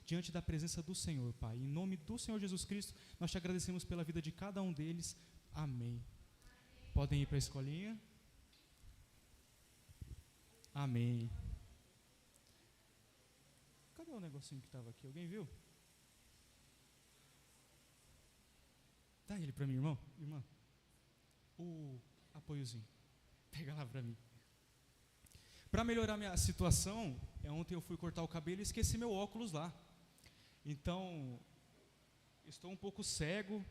diante da presença do Senhor, Pai. Em nome do Senhor Jesus Cristo, nós te agradecemos pela vida de cada um deles. Amém. Podem ir para a escolinha. Amém. Cadê o negocinho que estava aqui? Alguém viu? Dá ele para mim, irmão. Irmã. O apoiozinho. Pega lá para mim. Para melhorar minha situação, ontem eu fui cortar o cabelo e esqueci meu óculos lá. Então, estou um pouco cego.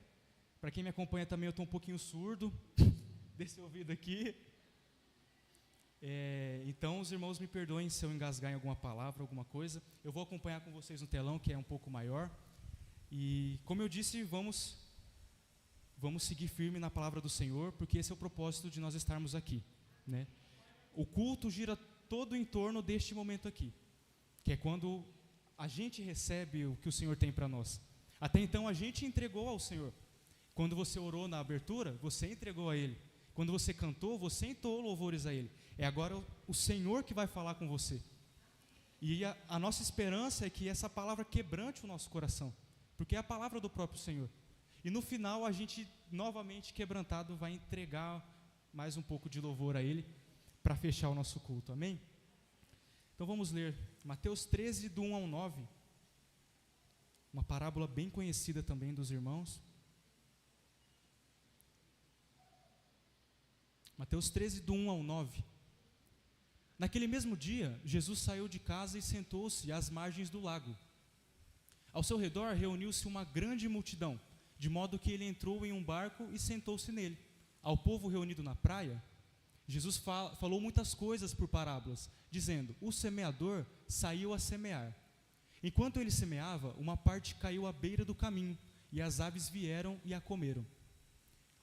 Para quem me acompanha também, eu estou um pouquinho surdo desse ouvido aqui. Então, os irmãos me perdoem se eu engasgar em alguma palavra, alguma coisa. Eu vou acompanhar com vocês no telão, que é um pouco maior. E, como eu disse, vamos seguir firme na palavra do Senhor, porque esse é o propósito de nós estarmos aqui, né? O culto gira todo em torno deste momento aqui, que é quando a gente recebe o que o Senhor tem para nós. Até então a gente entregou ao Senhor. Quando você orou na abertura, você entregou a Ele. Quando você cantou, você entoou louvores a Ele. É agora o Senhor que vai falar com você. E a nossa esperança é que essa palavra quebrante o nosso coração, porque é a palavra do próprio Senhor. E no final a gente, novamente quebrantado, vai entregar mais um pouco de louvor a Ele, para fechar o nosso culto, amém? Então vamos ler Mateus 13, do 1 ao 9, uma parábola bem conhecida também dos irmãos. Mateus 13, do 1 ao 9. Naquele mesmo dia, Jesus saiu de casa e sentou-se às margens do lago. Ao seu redor reuniu-se uma grande multidão, de modo que ele entrou em um barco e sentou-se nele. Ao povo reunido na praia, Jesus falou muitas coisas por parábolas, dizendo: o semeador saiu a semear. Enquanto ele semeava, uma parte caiu à beira do caminho, e as aves vieram e a comeram.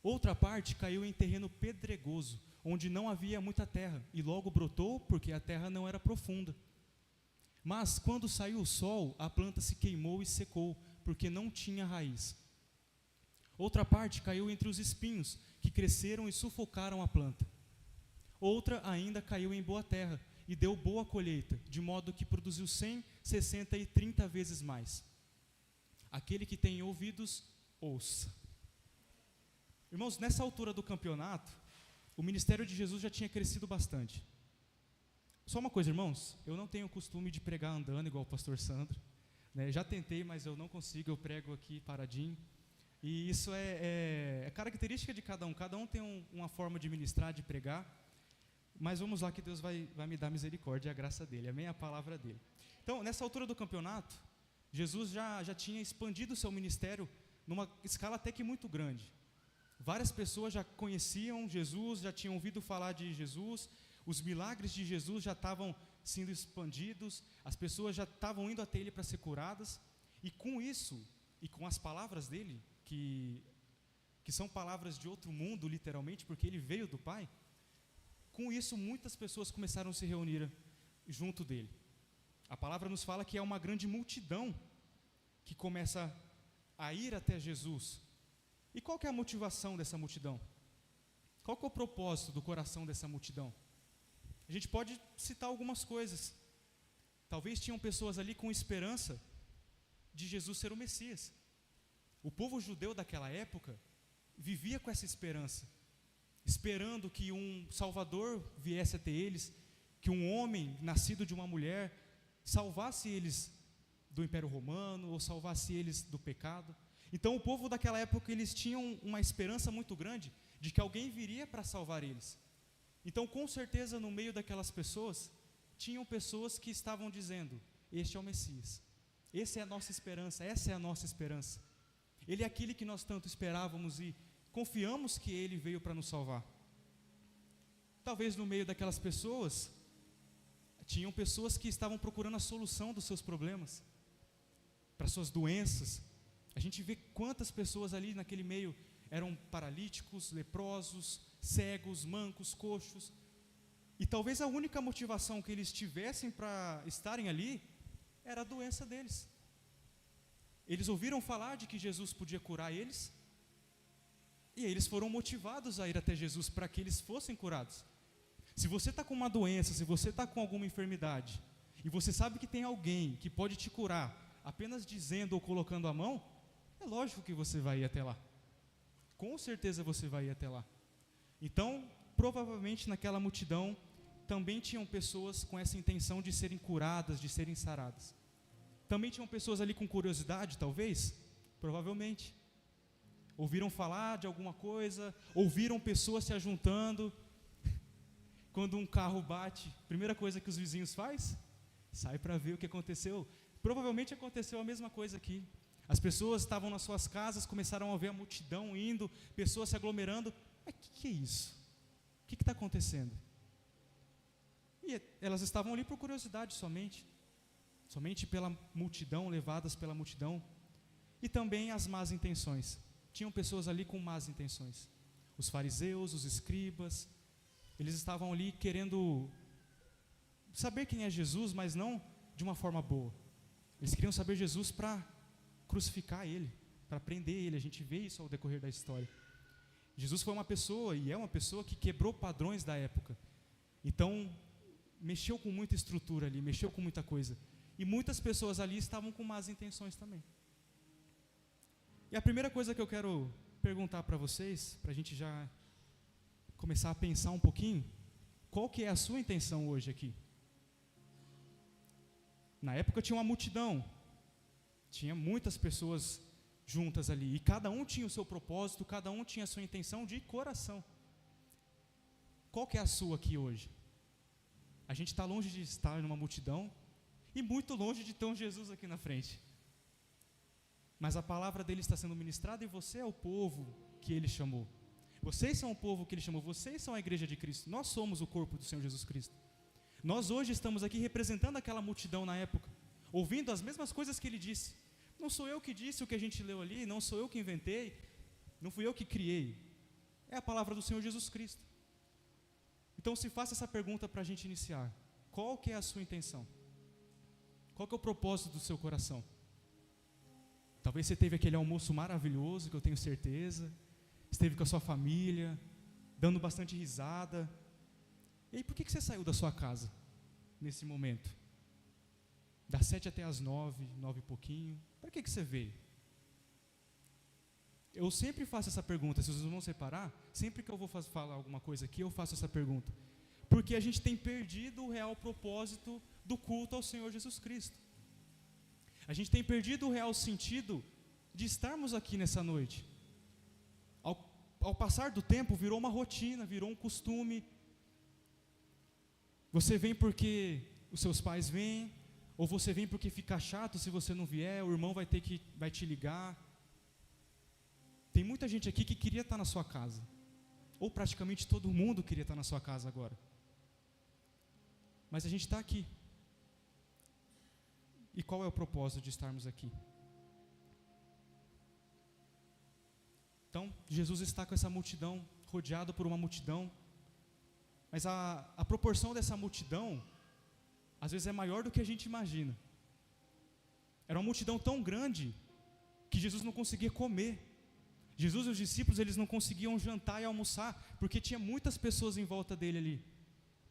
Outra parte caiu em terreno pedregoso, onde não havia muita terra, e logo brotou, porque a terra não era profunda. Mas, quando saiu o sol, a planta se queimou e secou, porque não tinha raiz. Outra parte caiu entre os espinhos, que cresceram e sufocaram a planta. Outra ainda caiu em boa terra, e deu boa colheita, de modo que produziu 100, 60 e 30 vezes mais. Aquele que tem ouvidos, ouça. Irmãos, nessa altura do campeonato, o ministério de Jesus já tinha crescido bastante. Só uma coisa, irmãos, eu não tenho o costume de pregar andando igual o pastor Sandro, né? Já tentei, mas eu não consigo, eu prego aqui paradinho. E isso é característica de cada um tem uma forma de ministrar, de pregar. Mas vamos lá que Deus vai me dar misericórdia e a graça dele, amém? A palavra dele. Então, nessa altura do campeonato, Jesus já tinha expandido o seu ministério numa escala até que muito grande. Várias pessoas já conheciam Jesus, já tinham ouvido falar de Jesus, os milagres de Jesus já estavam sendo expandidos, as pessoas já estavam indo até ele para ser curadas, e com isso, e com as palavras dele, que são palavras de outro mundo, literalmente, porque ele veio do Pai, com isso muitas pessoas começaram a se reunir junto dele. A palavra nos fala que é uma grande multidão que começa a ir até Jesus. E qual que é a motivação dessa multidão? Qual que é o propósito do coração dessa multidão? A gente pode citar algumas coisas. Talvez tinham pessoas ali com esperança de Jesus ser o Messias. O povo judeu daquela época vivia com essa esperança, esperando que um Salvador viesse até eles, que um homem nascido de uma mulher salvasse eles do Império Romano, ou salvasse eles do pecado. Então o povo daquela época, eles tinham uma esperança muito grande de que alguém viria para salvar eles. Então, com certeza, no meio daquelas pessoas, tinham pessoas que estavam dizendo: este é o Messias, essa é a nossa esperança, essa é a nossa esperança. Ele é aquele que nós tanto esperávamos e confiamos que ele veio para nos salvar. Talvez no meio daquelas pessoas, tinham pessoas que estavam procurando a solução dos seus problemas, para suas doenças. A gente vê quantas pessoas ali naquele meio eram paralíticos, leprosos, cegos, mancos, coxos. E talvez a única motivação que eles tivessem para estarem ali era a doença deles. Eles ouviram falar de que Jesus podia curar eles, e eles foram motivados a ir até Jesus para que eles fossem curados. Se você está com uma doença, se você está com alguma enfermidade, e você sabe que tem alguém que pode te curar apenas dizendo ou colocando a mão, é lógico que você vai ir até lá. Com certeza você vai ir até lá. Então, provavelmente naquela multidão também tinham pessoas com essa intenção de serem curadas, de serem saradas. Também tinham pessoas ali com curiosidade, talvez? Provavelmente. Ouviram falar de alguma coisa, ouviram pessoas se ajuntando. Quando um carro bate, a primeira coisa que os vizinhos fazem? Sai para ver o que aconteceu. Provavelmente aconteceu a mesma coisa aqui. As pessoas estavam nas suas casas, começaram a ver a multidão indo, pessoas se aglomerando. Mas o que é isso? O que está acontecendo? E elas estavam ali por curiosidade somente pela multidão, levadas pela multidão. E também as más intenções. Tinham pessoas ali com más intenções. Os fariseus, os escribas, eles estavam ali querendo saber quem é Jesus, mas não de uma forma boa. Eles queriam saber Jesus para crucificar ele, para prender ele. A gente vê isso ao decorrer da história. Jesus foi uma pessoa, e é uma pessoa, que quebrou padrões da época. Então, mexeu com muita estrutura ali, mexeu com muita coisa. E muitas pessoas ali estavam com más intenções também. E a primeira coisa que eu quero perguntar para vocês, para a gente já começar a pensar um pouquinho, qual que é a sua intenção hoje aqui? Na época tinha uma multidão, tinha muitas pessoas juntas ali, e cada um tinha o seu propósito, cada um tinha a sua intenção de coração. Qual que é a sua aqui hoje? A gente está longe de estar numa multidão, e muito longe de ter um Jesus aqui na frente. Mas a palavra dele está sendo ministrada, e você é o povo que ele chamou. Vocês são o povo que ele chamou, vocês são a igreja de Cristo, nós somos o corpo do Senhor Jesus Cristo. Nós hoje estamos aqui representando aquela multidão na época, ouvindo as mesmas coisas que ele disse. Não sou eu que disse o que a gente leu ali, não sou eu que inventei, não fui eu que criei. É a palavra do Senhor Jesus Cristo. Então se faça essa pergunta para a gente iniciar. Qual que é a sua intenção? Qual que é o propósito do seu coração? Talvez você teve aquele almoço maravilhoso, que eu tenho certeza, esteve com a sua família, dando bastante risada. E aí, por que você saiu da sua casa, nesse momento? Das 7 até as 9, 9 e pouquinho, para que você veio? Eu sempre faço essa pergunta, se vocês vão separar, sempre que eu vou falar alguma coisa aqui, eu faço essa pergunta. Porque a gente tem perdido o real propósito do culto ao Senhor Jesus Cristo. A gente tem perdido o real sentido de estarmos aqui nessa noite. Ao passar do tempo, virou uma rotina, virou um costume. Você vem porque os seus pais vêm, ou você vem porque fica chato se você não vier, o irmão vai te ligar. Tem muita gente aqui que queria estar na sua casa, ou praticamente todo mundo queria estar na sua casa agora. Mas a gente está aqui. E qual é o propósito de estarmos aqui? Então, Jesus está com essa multidão, rodeado por uma multidão, mas a proporção dessa multidão, às vezes é maior do que a gente imagina. Era uma multidão tão grande, que Jesus não conseguia comer. Jesus e os discípulos, eles não conseguiam jantar e almoçar, porque tinha muitas pessoas em volta dele ali,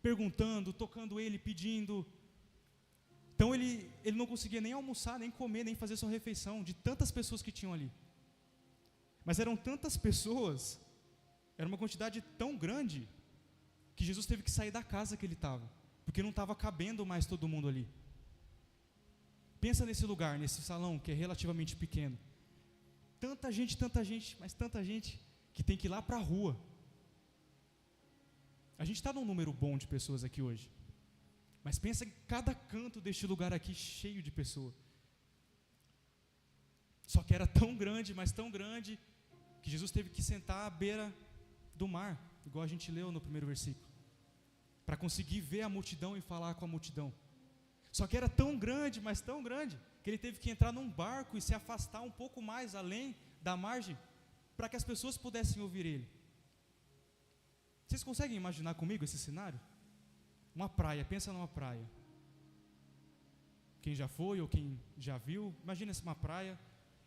perguntando, tocando ele, pedindo. Então ele não conseguia nem almoçar, nem comer, nem fazer sua refeição, de tantas pessoas que tinham ali. Mas eram tantas pessoas, era uma quantidade tão grande, que Jesus teve que sair da casa que ele estava, porque não estava cabendo mais todo mundo ali. Pensa nesse lugar, nesse salão que é relativamente pequeno. Tanta gente, mas tanta gente, que tem que ir lá para a rua. A gente está num número bom de pessoas aqui hoje, mas pensa em cada canto deste lugar aqui cheio de pessoas. Só que era tão grande, mas tão grande, que Jesus teve que sentar à beira do mar, igual a gente leu no primeiro versículo, para conseguir ver a multidão e falar com a multidão. Só que era tão grande, mas tão grande, que ele teve que entrar num barco e se afastar um pouco mais além da margem, para que as pessoas pudessem ouvir ele. Vocês conseguem imaginar comigo esse cenário? Uma praia, pensa numa praia. Quem já foi ou quem já viu, imagina uma praia,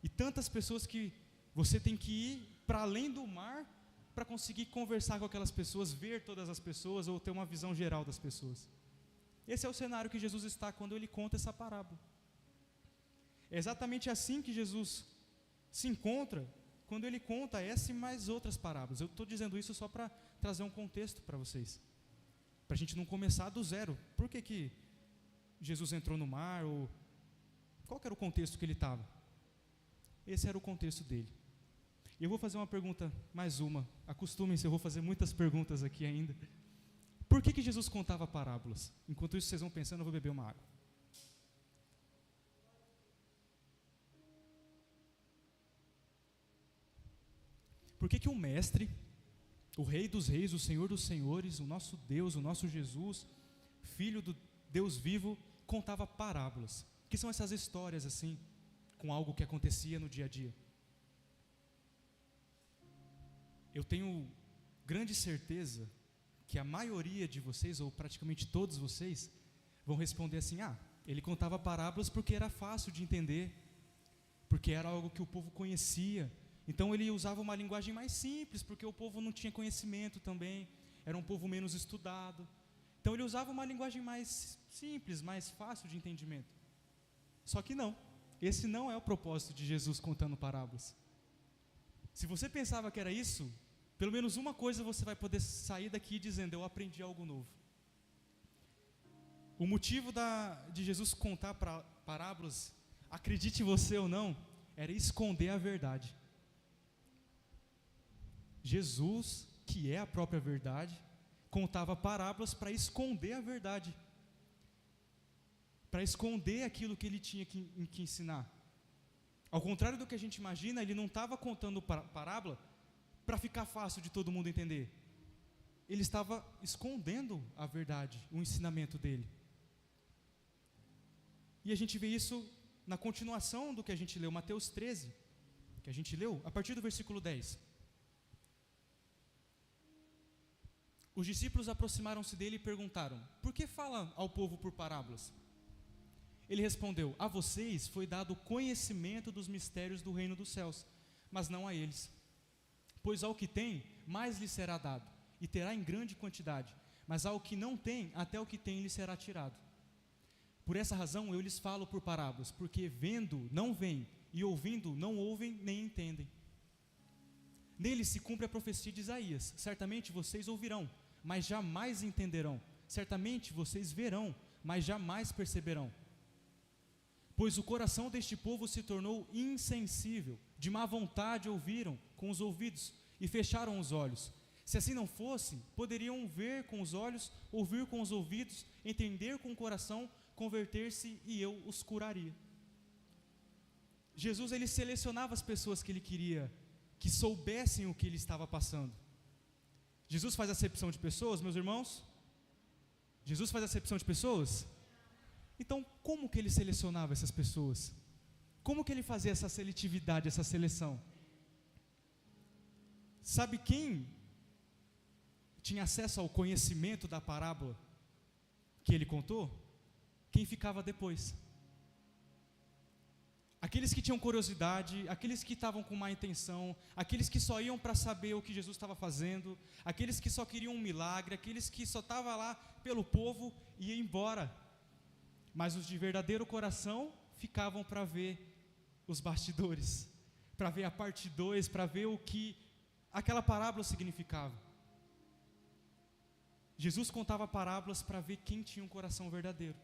e tantas pessoas que você tem que ir para além do mar, para conseguir conversar com aquelas pessoas, ver todas as pessoas, ou ter uma visão geral das pessoas. Esse é o cenário que Jesus está quando ele conta essa parábola. É exatamente assim que Jesus se encontra quando ele conta essa e mais outras parábolas. Eu estou dizendo isso só para trazer um contexto para vocês, para a gente não começar do zero. Por que Jesus entrou no mar? Ou qual que era o contexto que ele estava? Esse era o contexto dele. E eu vou fazer uma pergunta, mais uma. Acostumem-se, eu vou fazer muitas perguntas aqui ainda. Por que Jesus contava parábolas? Enquanto isso vocês vão pensando, eu vou beber uma água. Por que o mestre, o rei dos reis, o senhor dos senhores, o nosso Deus, o nosso Jesus, filho do Deus vivo, contava parábolas? O que são essas histórias assim, com algo que acontecia no dia a dia? Eu tenho grande certeza que a maioria de vocês, ou praticamente todos vocês, vão responder assim: ele contava parábolas porque era fácil de entender, porque era algo que o povo conhecia. Então ele usava uma linguagem mais simples, porque o povo não tinha conhecimento também, era um povo menos estudado. Então ele usava uma linguagem mais simples, mais fácil de entendimento. Só que não, esse não é o propósito de Jesus contando parábolas. Se você pensava que era isso, pelo menos uma coisa você vai poder sair daqui dizendo: eu aprendi algo novo. O motivo de Jesus contar parábolas, acredite você ou não, era esconder a verdade. Jesus, que é a própria verdade, contava parábolas para esconder a verdade, para esconder aquilo que ele tinha que ensinar. Ao contrário do que a gente imagina, ele não estava contando parábola para ficar fácil de todo mundo entender. Ele estava escondendo a verdade, o ensinamento dele. E a gente vê isso na continuação do que a gente leu, Mateus 13, que a gente leu, a partir do versículo 10. Os discípulos aproximaram-se dele e perguntaram: por que fala ao povo por parábolas? Ele respondeu: a vocês foi dado conhecimento dos mistérios do reino dos céus, mas não a eles. Pois ao que tem, mais lhe será dado, e terá em grande quantidade, mas ao que não tem, até o que tem lhe será tirado. Por essa razão eu lhes falo por parábolas, porque vendo não veem, e ouvindo não ouvem nem entendem. Nele se cumpre a profecia de Isaías: certamente vocês ouvirão, mas jamais entenderão, certamente vocês verão, mas jamais perceberão. Pois o coração deste povo se tornou insensível, de má vontade ouviram com os ouvidos e fecharam os olhos. Se assim não fosse, poderiam ver com os olhos, ouvir com os ouvidos, entender com o coração, converter-se e eu os curaria. Jesus, ele selecionava as pessoas que ele queria que soubessem o que ele estava passando. Jesus faz acepção de pessoas, meus irmãos? Jesus faz acepção de pessoas? Então, como que ele selecionava essas pessoas? Como que ele fazia essa seletividade, essa seleção? Sabe quem tinha acesso ao conhecimento da parábola que ele contou? Quem ficava depois. Aqueles que tinham curiosidade, aqueles que estavam com má intenção, aqueles que só iam para saber o que Jesus estava fazendo, aqueles que só queriam um milagre, aqueles que só estavam lá pelo povo e iam embora. Mas os de verdadeiro coração ficavam para ver os bastidores, para ver a parte 2, para ver o que aquela parábola significava. Jesus contava parábolas para ver quem tinha um coração verdadeiro.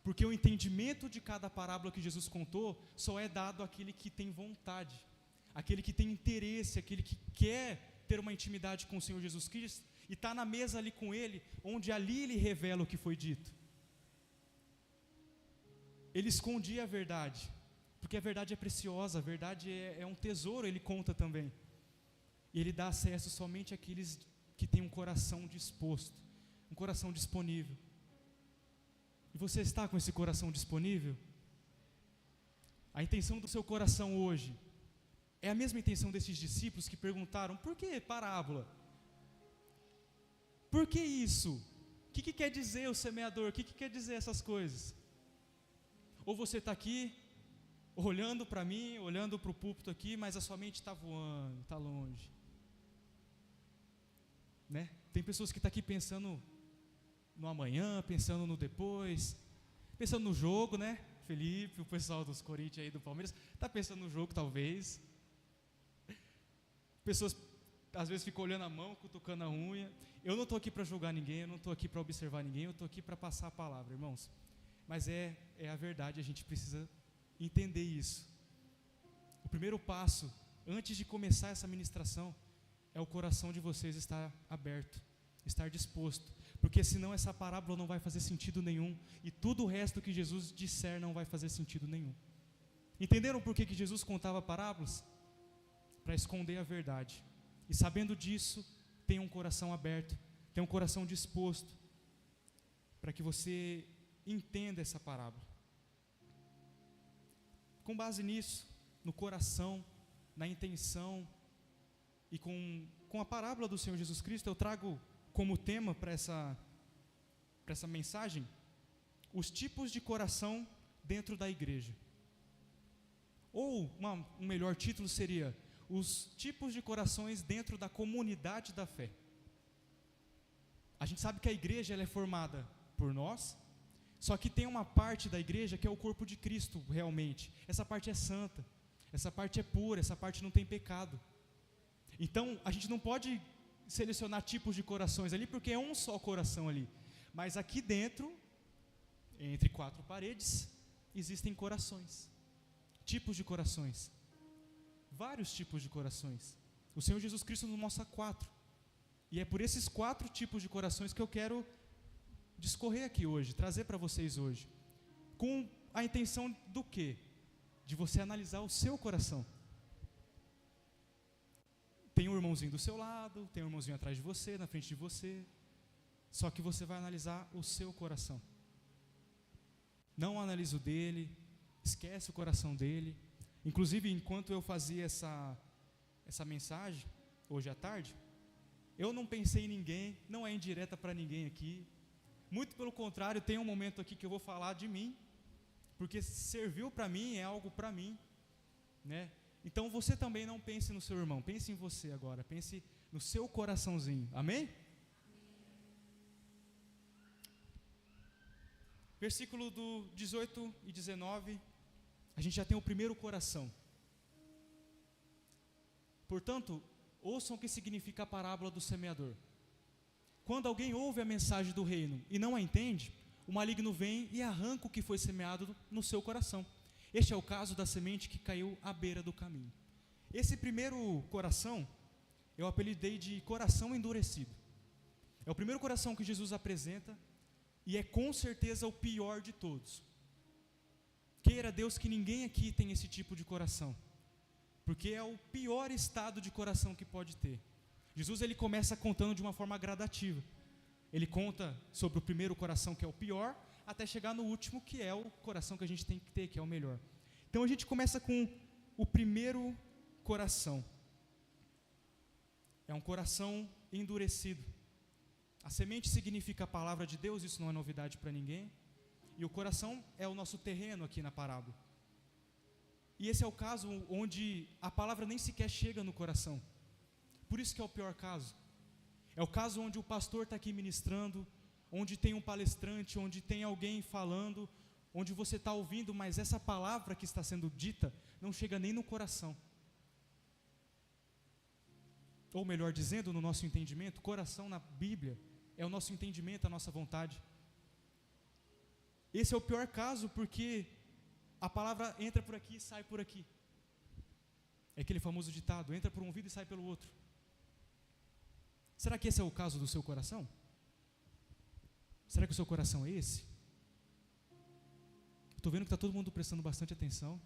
Porque o entendimento de cada parábola que Jesus contou só é dado àquele que tem vontade, aquele que tem interesse, aquele que quer ter uma intimidade com o Senhor Jesus Cristo e está na mesa ali com Ele, onde ali Ele revela o que foi dito. Ele escondia a verdade, porque a verdade é preciosa, a verdade é um tesouro, Ele conta também. E Ele dá acesso somente àqueles que têm um coração disposto, um coração disponível. E você está com esse coração disponível? A intenção do seu coração hoje é a mesma intenção desses discípulos que perguntaram: por que parábola? Por que isso? O que quer dizer o semeador? O que quer dizer essas coisas? Ou você está aqui olhando para mim, olhando para o púlpito aqui, mas a sua mente está voando, está longe, né? Tem pessoas que estão aqui pensando no amanhã, pensando no depois, pensando no jogo, né? Felipe, o pessoal dos Corinthians aí do Palmeiras, está pensando no jogo talvez. Pessoas às vezes ficam olhando a mão, cutucando a unha. Eu não estou aqui para julgar ninguém, eu não estou aqui para observar ninguém, eu estou aqui para passar a palavra, irmãos. Mas é a verdade, a gente precisa entender isso. O primeiro passo, antes de começar essa ministração, é o coração de vocês estar aberto, estar disposto. Porque senão essa parábola não vai fazer sentido nenhum, e tudo o resto que Jesus disser não vai fazer sentido nenhum. Entenderam por que Jesus contava parábolas? Para esconder a verdade. E sabendo disso, tenha um coração aberto, tenha um coração disposto, para que você entenda essa parábola. Com base nisso, no coração, na intenção, e com a parábola do Senhor Jesus Cristo, eu trago como tema para essa mensagem, os tipos de coração dentro da igreja. Ou, um melhor título seria, os tipos de corações dentro da comunidade da fé. A gente sabe que a igreja ela é formada por nós, só que tem uma parte da igreja que é o corpo de Cristo realmente. Essa parte é santa, essa parte é pura, essa parte não tem pecado. Então, a gente não pode selecionar tipos de corações ali, porque é um só coração ali. Mas aqui dentro, entre quatro paredes, existem corações. Tipos de corações. Vários tipos de corações. O Senhor Jesus Cristo nos mostra 4. E é por esses 4 tipos de corações que eu quero discorrer aqui hoje, trazer para vocês hoje. Com a intenção do quê? De você analisar o seu coração. Tem um irmãozinho do seu lado, tem um irmãozinho atrás de você, na frente de você. Só que você vai analisar o seu coração. Não analisa o dele, esquece o coração dele. Inclusive, enquanto eu fazia essa mensagem, hoje à tarde, eu não pensei em ninguém, não é indireta para ninguém aqui. Muito pelo contrário, tem um momento aqui que eu vou falar de mim, porque serviu para mim, é algo para mim, né? Então você também não pense no seu irmão, pense em você agora, pense no seu coraçãozinho, amém? Versículo do 18 e 19, a gente já tem o primeiro coração. Portanto, ouçam o que significa a parábola do semeador. Quando alguém ouve a mensagem do reino e não a entende, o maligno vem e arranca o que foi semeado no seu coração. Este é o caso da semente que caiu à beira do caminho. Esse primeiro coração, eu apelidei de coração endurecido. É o primeiro coração que Jesus apresenta e é com certeza o pior de todos. Queira Deus que ninguém aqui tenha esse tipo de coração, porque é o pior estado de coração que pode ter. Jesus ele começa contando de uma forma gradativa. Ele conta sobre o primeiro coração, que é o pior, até chegar no último, que é o coração que a gente tem que ter, que é o melhor. Então a gente começa com o primeiro coração. É um coração endurecido. A semente significa a palavra de Deus, isso não é novidade para ninguém. E o coração é o nosso terreno aqui na parábola. E esse é o caso onde a palavra nem sequer chega no coração. Por isso que é o pior caso. É o caso onde o pastor está aqui ministrando, onde tem um palestrante, onde tem alguém falando, onde você está ouvindo, mas essa palavra que está sendo dita não chega nem no coração. Ou melhor dizendo, no nosso entendimento, coração na Bíblia é o nosso entendimento, a nossa vontade. Esse é o pior caso porque a palavra entra por aqui e sai por aqui. É aquele famoso ditado, entra por um ouvido e sai pelo outro. Será que esse é o caso do seu coração? Será que o seu coração é esse? Estou vendo que está todo mundo prestando bastante atenção.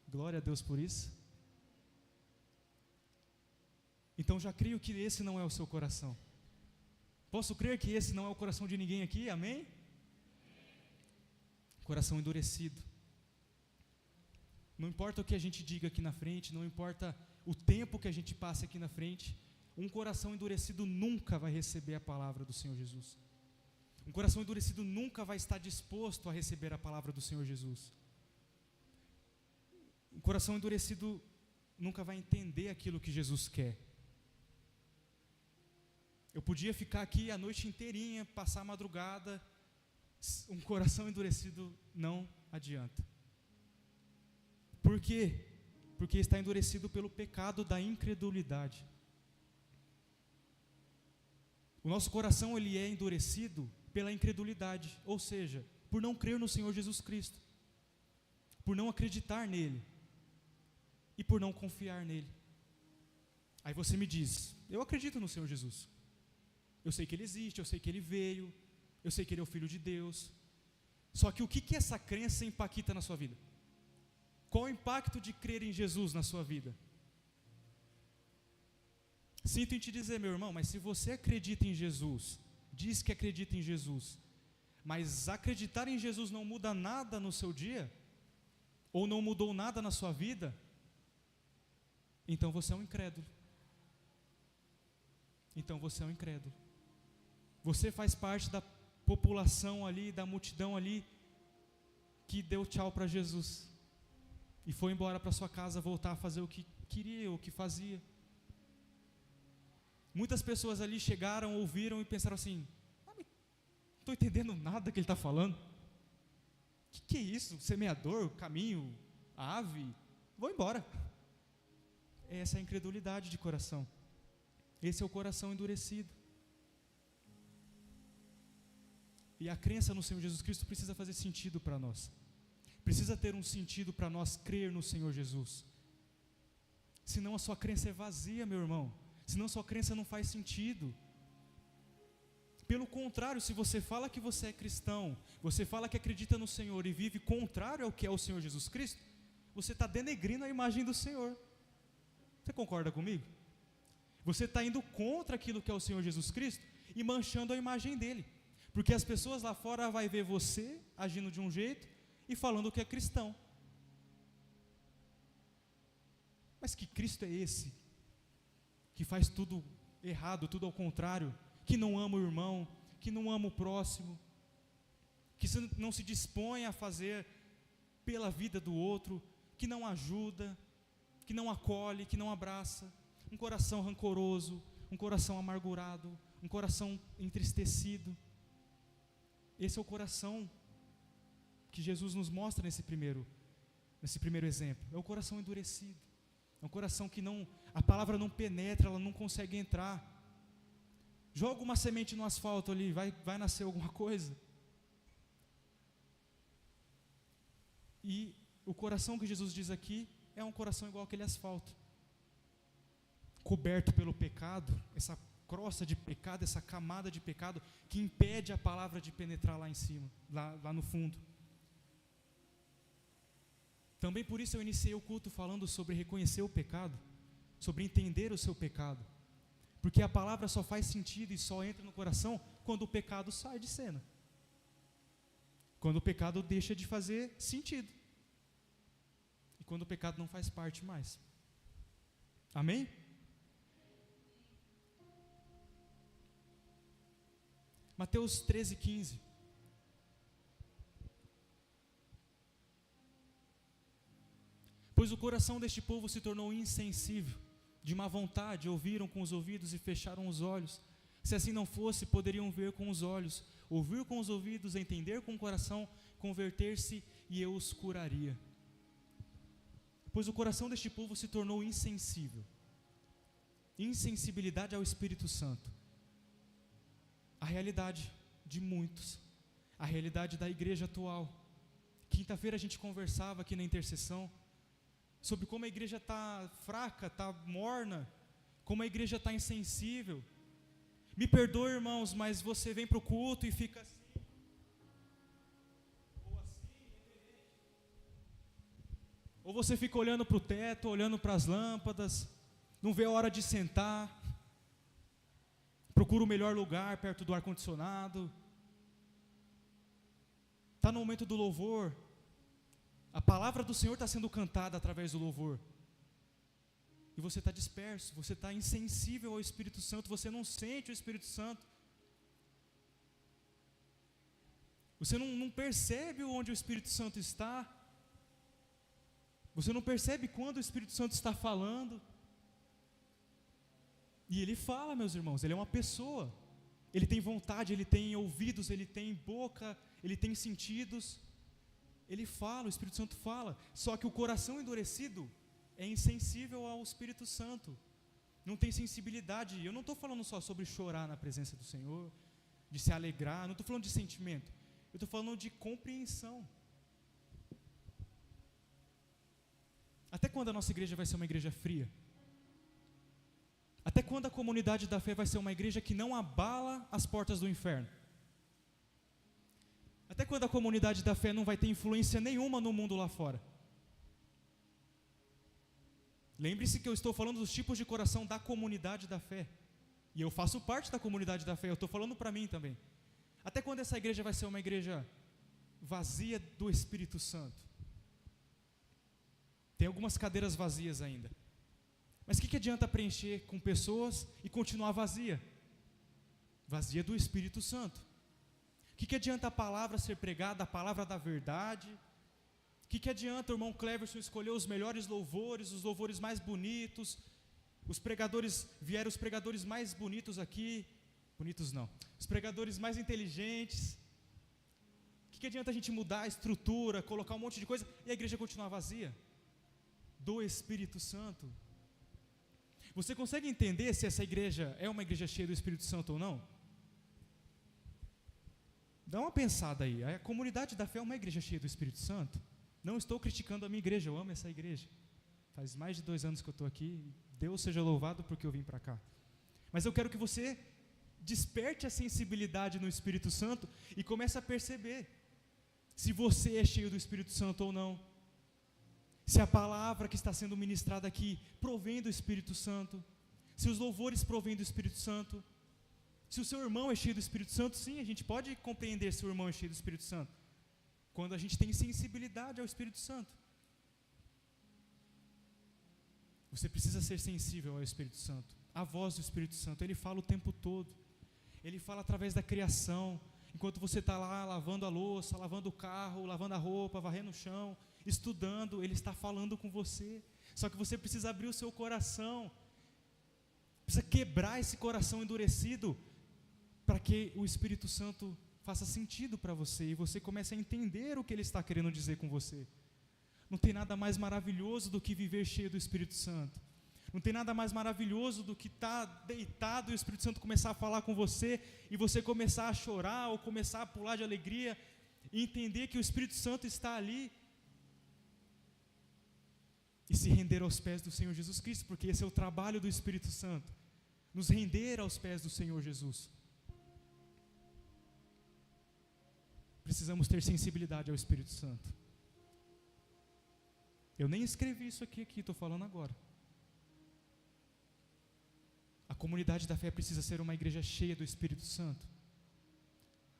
Glória a Deus por isso. Então já creio que esse não é o seu coração. Posso crer que esse não é o coração de ninguém aqui, amém? Coração endurecido. Não importa o que a gente diga aqui na frente, não importa o tempo que a gente passe aqui na frente, um coração endurecido nunca vai receber a palavra do Senhor Jesus. Um coração endurecido nunca vai estar disposto a receber a palavra do Senhor Jesus. Um coração endurecido nunca vai entender aquilo que Jesus quer. Eu podia ficar aqui a noite inteirinha, passar a madrugada, um coração endurecido não adianta. Por quê? Porque está endurecido pelo pecado da incredulidade. O nosso coração, ele é endurecido pela incredulidade, ou seja, por não crer no Senhor Jesus Cristo, por não acreditar nele e por não confiar nele. Aí você me diz, eu acredito no Senhor Jesus, eu sei que ele existe, eu sei que ele veio, eu sei que ele é o Filho de Deus, só que o que essa crença impacta na sua vida? Qual o impacto de crer em Jesus na sua vida? Sinto em te dizer, meu irmão, mas se você acredita em Jesus, diz que acredita em Jesus, mas acreditar em Jesus não muda nada no seu dia, ou não mudou nada na sua vida, então você é um incrédulo. Então você é um incrédulo. Você faz parte da população ali, da multidão ali, que deu tchau para Jesus, e foi embora para sua casa voltar a fazer o que queria, o que fazia. Muitas pessoas ali chegaram, ouviram e pensaram assim, não estou entendendo nada que ele está falando. O que é isso? Semeador, caminho, ave, vou embora. Essa é a incredulidade de coração. Esse é o coração endurecido. E a crença no Senhor Jesus Cristo precisa fazer sentido para nós. Precisa ter um sentido para nós crer no Senhor Jesus. Senão a sua crença é vazia, meu irmão. Senão a sua crença não faz sentido. Pelo contrário, se você fala que você é cristão, você fala que acredita no Senhor e vive contrário ao que é o Senhor Jesus Cristo, você está denegrindo a imagem do Senhor. Você concorda comigo? Você está indo contra aquilo que é o Senhor Jesus Cristo e manchando a imagem dele. Porque as pessoas lá fora vão ver você agindo de um jeito e falando que é cristão. Mas que Cristo é esse? Que faz tudo errado, tudo ao contrário, que não ama o irmão, que não ama o próximo, que não se dispõe a fazer pela vida do outro, que não ajuda, que não acolhe, que não abraça, um coração rancoroso, um coração amargurado, um coração entristecido. Esse é o coração que Jesus nos mostra nesse primeiro exemplo. É o coração endurecido, é um coração que a palavra não penetra, ela não consegue entrar. Joga uma semente no asfalto ali, vai nascer alguma coisa. E o coração que Jesus diz aqui é um coração igual aquele asfalto, coberto pelo pecado, essa crosta de pecado, essa camada de pecado que impede a palavra de penetrar lá em cima, lá no fundo. Também por isso eu iniciei o culto falando sobre reconhecer o pecado, sobre entender o seu pecado, porque a palavra só faz sentido e só entra no coração quando o pecado sai de cena, quando o pecado deixa de fazer sentido, e quando o pecado não faz parte mais. Amém? Mateus 13:15. Pois o coração deste povo se tornou insensível, de má vontade, ouviram com os ouvidos e fecharam os olhos. Se assim não fosse, poderiam ver com os olhos, ouvir com os ouvidos, entender com o coração, converter-se e eu os curaria. Pois o coração deste povo se tornou insensível. Insensibilidade ao Espírito Santo. A realidade de muitos, a realidade da igreja atual. Quinta-feira a gente conversava aqui na intercessão sobre como a igreja está fraca, está morna, como a igreja está insensível. Me perdoe, irmãos, mas você vem para o culto e fica assim, ou assim, ou você fica olhando para o teto, olhando para as lâmpadas, não vê a hora de sentar, procura o melhor lugar perto do ar-condicionado, está no momento do louvor, a palavra do Senhor está sendo cantada através do louvor, e você está disperso, você está insensível ao Espírito Santo, você não sente o Espírito Santo, você não percebe onde o Espírito Santo está, você não percebe quando o Espírito Santo está falando. E ele fala, meus irmãos, ele é uma pessoa, ele tem vontade, ele tem ouvidos, ele tem boca, ele tem sentidos, ele fala, o Espírito Santo fala, só que o coração endurecido é insensível ao Espírito Santo, não tem sensibilidade. Eu não estou falando só sobre chorar na presença do Senhor, de se alegrar, não estou falando de sentimento, eu estou falando de compreensão. Até quando a nossa igreja vai ser uma igreja fria? Até quando a comunidade da fé vai ser uma igreja que não abala as portas do inferno? Até quando a comunidade da fé não vai ter influência nenhuma no mundo lá fora? Lembre-se que eu estou falando dos tipos de coração da comunidade da fé. E eu faço parte da comunidade da fé, eu estou falando para mim também. Até quando essa igreja vai ser uma igreja vazia do Espírito Santo? Tem algumas cadeiras vazias ainda. Mas o que adianta preencher com pessoas e continuar vazia? Vazia do Espírito Santo. O que adianta a palavra ser pregada, a palavra da verdade? O que adianta o irmão Cleverson escolher os melhores louvores, os louvores mais bonitos? Vieram os pregadores mais bonitos aqui. Bonitos não. Os pregadores mais inteligentes. O que adianta a gente mudar a estrutura, colocar um monte de coisa e a igreja continuar vazia? Do Espírito Santo. Você consegue entender se essa igreja é uma igreja cheia do Espírito Santo ou não? Dá uma pensada aí. A comunidade da fé é uma igreja cheia do Espírito Santo? Não estou criticando a minha igreja, eu amo essa igreja. Faz mais de 2 anos que eu estou aqui. Deus seja louvado porque eu vim para cá. Mas eu quero que você desperte a sensibilidade no Espírito Santo e comece a perceber se você é cheio do Espírito Santo ou não. Se a palavra que está sendo ministrada aqui provém do Espírito Santo, se os louvores provêm do Espírito Santo, se o seu irmão é cheio do Espírito Santo. Sim, a gente pode compreender se o irmão é cheio do Espírito Santo, quando a gente tem sensibilidade ao Espírito Santo. Você precisa ser sensível ao Espírito Santo, a voz do Espírito Santo. Ele fala o tempo todo, ele fala através da criação, enquanto você está lá lavando a louça, lavando o carro, lavando a roupa, varrendo o chão, estudando, ele está falando com você. Só que você precisa abrir o seu coração, precisa quebrar esse coração endurecido, para que o Espírito Santo faça sentido para você, e você comece a entender o que ele está querendo dizer com você. Não tem nada mais maravilhoso do que viver cheio do Espírito Santo. Não tem nada mais maravilhoso do que estar deitado e o Espírito Santo começar a falar com você, e você começar a chorar, ou começar a pular de alegria, e entender que o Espírito Santo está ali, e se render aos pés do Senhor Jesus Cristo, porque esse é o trabalho do Espírito Santo, nos render aos pés do Senhor Jesus. Precisamos ter sensibilidade ao Espírito Santo. Eu nem escrevi isso aqui, estou falando agora. A comunidade da fé precisa ser uma igreja cheia do Espírito Santo,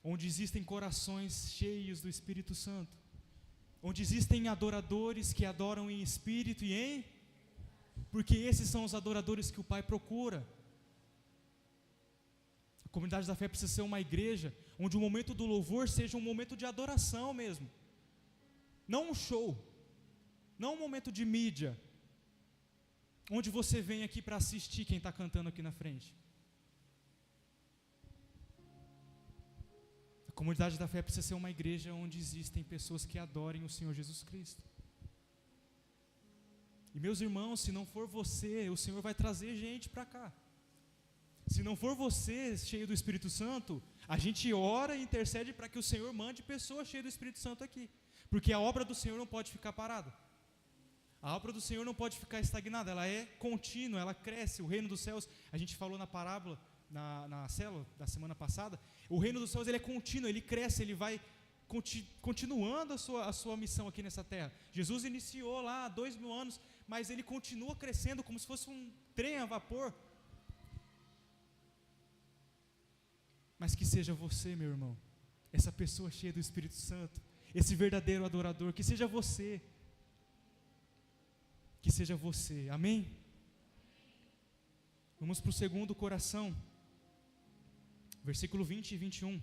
onde existem corações cheios do Espírito Santo, onde existem adoradores que adoram em espírito e em... porque esses são os adoradores que o Pai procura. A comunidade da fé precisa ser uma igreja onde o momento do louvor seja um momento de adoração mesmo, não um show, não um momento de mídia, onde você vem aqui para assistir quem está cantando aqui na frente. A comunidade da fé precisa ser uma igreja onde existem pessoas que adorem o Senhor Jesus Cristo. E meus irmãos, se não for você, o Senhor vai trazer gente para cá. Se não for você cheio do Espírito Santo, a gente ora e intercede para que o Senhor mande pessoas cheias do Espírito Santo aqui, porque a obra do Senhor não pode ficar parada. A obra do Senhor não pode ficar estagnada, ela é contínua, ela cresce. O reino dos céus, a gente falou na parábola, na célula da semana passada, o reino dos céus ele é contínuo, ele cresce, ele vai continuando a sua missão aqui nessa terra. Jesus iniciou lá há 2000 anos, mas ele continua crescendo como se fosse um trem a vapor. Mas que seja você, meu irmão, essa pessoa cheia do Espírito Santo, esse verdadeiro adorador, que seja você. Que seja você, amém? Vamos para o segundo coração, versículo 20 e 21.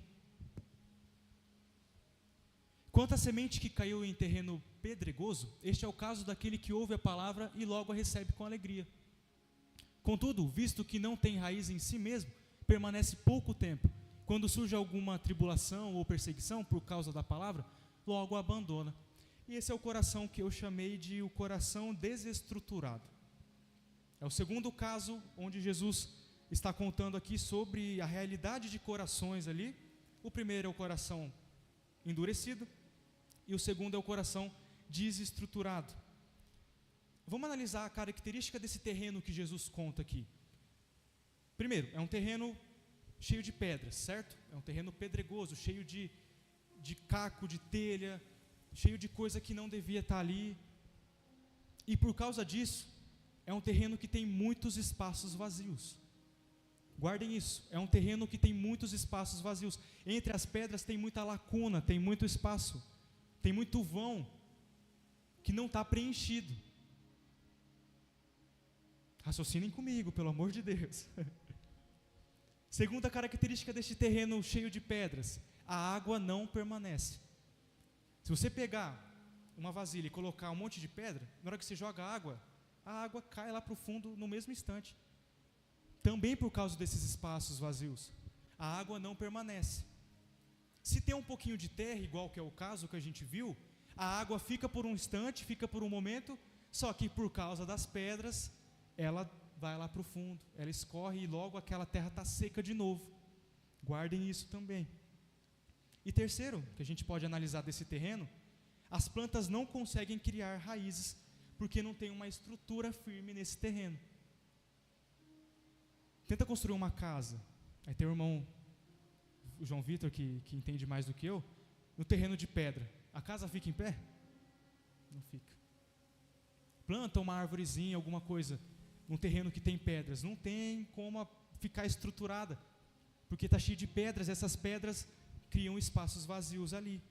Quanto à semente que caiu em terreno pedregoso, este é o caso daquele que ouve a palavra e logo a recebe com alegria. Contudo, visto que não tem raiz em si mesmo, permanece pouco tempo. Quando surge alguma tribulação ou perseguição por causa da palavra, logo a abandona. E esse é o coração que eu chamei de o coração desestruturado. É o segundo caso onde Jesus está contando aqui sobre a realidade de corações ali. O primeiro é o coração endurecido e o segundo é o coração desestruturado. Vamos analisar a característica desse terreno que Jesus conta aqui. Primeiro, é um terreno cheio de pedras, certo? É um terreno pedregoso, cheio de caco, de telha, cheio de coisa que não devia estar ali. E por causa disso, é um terreno que tem muitos espaços vazios. Guardem isso, é um terreno que tem muitos espaços vazios. Entre as pedras tem muita lacuna, tem muito espaço, tem muito vão que não está preenchido. Raciocinem comigo, pelo amor de Deus. Segunda característica deste terreno cheio de pedras: a água não permanece. Se você pegar uma vasilha e colocar um monte de pedra, na hora que você joga a água cai lá para o fundo no mesmo instante. Também por causa desses espaços vazios, a água não permanece. Se tem um pouquinho de terra, igual que é o caso que a gente viu, a água fica por um instante, fica por um momento, só que por causa das pedras, ela vai lá para o fundo, ela escorre e logo aquela terra está seca de novo. Guardem isso também. E terceiro, que a gente pode analisar desse terreno, as plantas não conseguem criar raízes, porque não tem uma estrutura firme nesse terreno. Tenta construir uma casa, aí tem o irmão, o João Vitor, que entende mais do que eu, no terreno de pedra, a casa fica em pé? Não fica. Planta uma árvorezinha, alguma coisa, num terreno que tem pedras, não tem como ficar estruturada, porque está cheio de pedras, essas pedras criam espaços vazios ali.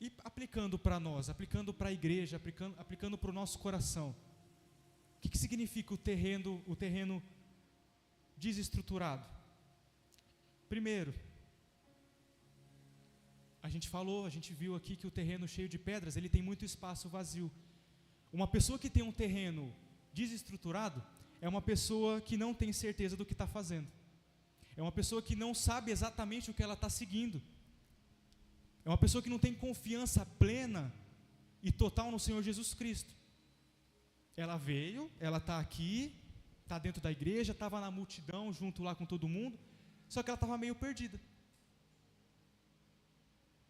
E aplicando para nós, aplicando para a igreja, aplicando para o nosso coração, o que significa o terreno desestruturado? Primeiro, a gente viu aqui que o terreno cheio de pedras, ele tem muito espaço vazio. Uma pessoa que tem um terreno desestruturado é uma pessoa que não tem certeza do que está fazendo. É uma pessoa que não sabe exatamente o que ela está seguindo. É uma pessoa que não tem confiança plena e total no Senhor Jesus Cristo. Ela veio, ela está aqui, está dentro da igreja, estava na multidão, junto lá com todo mundo, só que ela estava meio perdida.